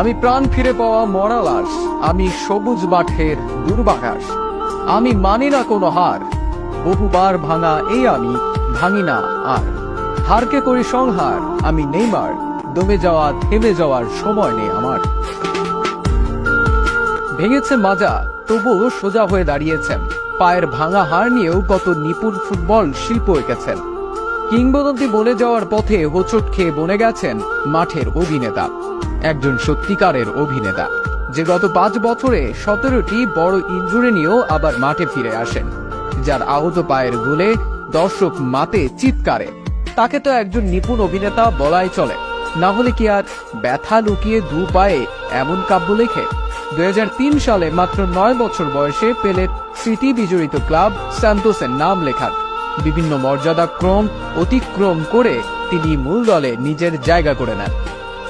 আমি প্রাণ ফিরে পাওয়া মরা লাশ, আমি সবুজ মাঠের দুর্বাঘাস। আমি মানি না কোনো হার, বহুবার ভাঙা এই আমি ভাঙি না আর। হারকে করি সংহার, আমি নেইমার, দমে যাওয়া থেমে যাওয়ার সময় নেই আমার। ভেঙেছে মাজা, তবুও সোজা হয়ে দাঁড়িয়েছেন। পায়ের ভাঙা হার নিয়েও কত নিপুণ ফুটবল শিল্প এঁকেছেন। কিংবদন্তি বনে যাওয়ার পথে হোঁচট খেয়ে বনে গেছেন মাঠের অভিনেতা, একজন সত্যিকারের অভিনেতা, যে গত 5 বছরে 17টি বড় ইনজুরি নিয়েও আবার মাঠে ফিরে আসেন, যার আহত পায়ের গোলে দর্শক মাতে চিৎকারে। তাকে তো একজন নিপুণ অভিনেতা বলাই চলে, না হলে কি আর ব্যথা লুকিয়ে দু পায়ে এমন কাব্য লেখে? 2003 সালে মাত্র 9 বছর বয়সে পেলের স্মৃতি বিজড়িত ক্লাব সান্তোসের নাম লেখান। বিভিন্ন মর্যাদাক্রম অতিক্রম করে তিনি মূল দলে নিজের জায়গা করে নেন।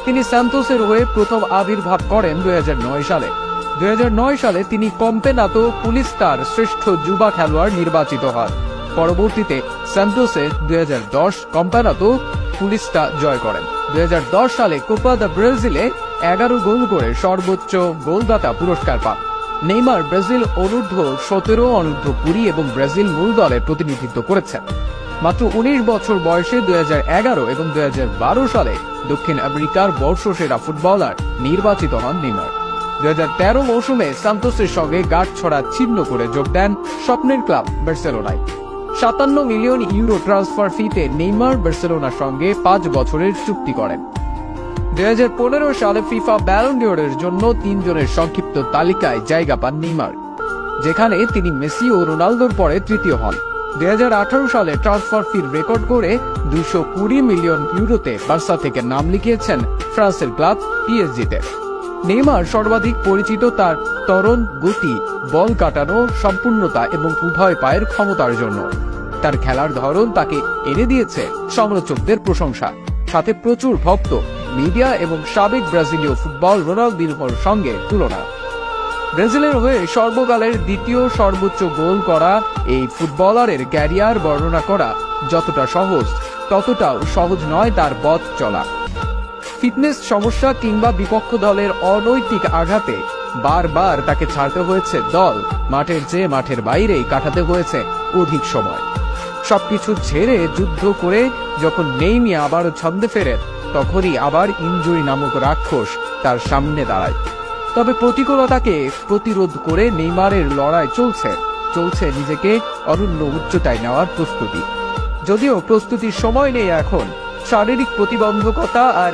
তিনি সান্তোসের হয়ে প্রথম আবির্ভাব করেন 2009 সালে। 2009 সালে তিনি কম্পেনাতো পুলিস্তার শ্রেষ্ঠ যুবা খেলোয়াড় নির্বাচিত হন। পরবর্তীতে সান্তোসে 2010 কম্পেনাতো পুলিস্তা জয় করেন। 2010 সালে কোপা দা ব্রাজিলে 11 গোল করে সর্বোচ্চ গোলদাতা পুরস্কার পান। নেইমার ব্রাজিল অনূর্ধ্ব 17, অনূর্ধ্ব 20 এবং ব্রাজিল মূল দলের প্রতিনিধিত্ব করেছেন। মাত্র 19 বছর বয়সে 2011 এবং 2012 সালে দক্ষিণ আমেরিকার বর্ষসেরা ফুটবলার নির্বাচিত হন নেইমার। 2013 মৌসুমে সান্তোসের সঙ্গে গাঁটছড়া ছিন্ন করে যোগ দেন স্বপ্নের ক্লাব বার্সেলোনায়। 57 মিলিয়ন ইউরো ট্রান্সফার ফিতে নেইমার বার্সেলোনার সঙ্গে 5 বছরের চুক্তি করেন। 2015 সালে ফিফা ব্যালন ডিওরের জন্য 3 জনের সংক্ষিপ্ত তালিকায় জায়গা পান নেইমার, যেখানে তিনি মেসি ও রোনালদোর পরে তৃতীয় হন। 2018 সালে ট্রান্সফার ফির রেকর্ড করে 220 মিলিয়ন ইউরোতে বার্সা থেকে নাম লিখিয়েছেন ফ্রান্সের ক্লাব পিএসজিতে। নেইমার সর্বাধিক পরিচিত তার তরুণ গতি, বল কাটানো, সম্পূর্ণতা এবং উভয় পায়ের ক্ষমতার জন্য। তার খেলার ধরন তাকে এনে দিয়েছে সমালোচকদের প্রশংসা, সাথে প্রচুর ভক্ত, মিডিয়া এবং সাবেক ব্রাজিলীয় ফুটবল রোনালদিনহোর সঙ্গে তুলনা। ব্রাজিলের হয়ে সর্বকালের দ্বিতীয় সর্বোচ্চ গোল করা এই ফুটবলারের ক্যারিয়ার বর্ণনা করা যতটা সহজ, ততটাও সহজ নয় তার পথ চলা। ফিটনেস সমস্যা কিংবা বিপক্ষ দলের অনৈতিক আঘাতে বারবার তাকে ছাড়তে হয়েছে দল, মাঠের চেয়ে মাঠের বাইরেই কাটাতে হয়েছে অধিক সময়। সবকিছু ছেড়ে যুদ্ধ করে যখন নেইমি আবারও ছন্দে ফেরেন, তখনই আবার ইনজুরি নামক রাক্ষস তার সামনে দাঁড়ায়। তবে প্রতিকূলতাকে প্রতিরোধ করে নেইমারের লড়াই চলছে নিজেকে অনন্য উচ্চতায় নেওয়ার প্রস্তুতি। যদিও প্রস্তুতির সময় নেই এখন, শারীরিক প্রতিবন্ধকতা আর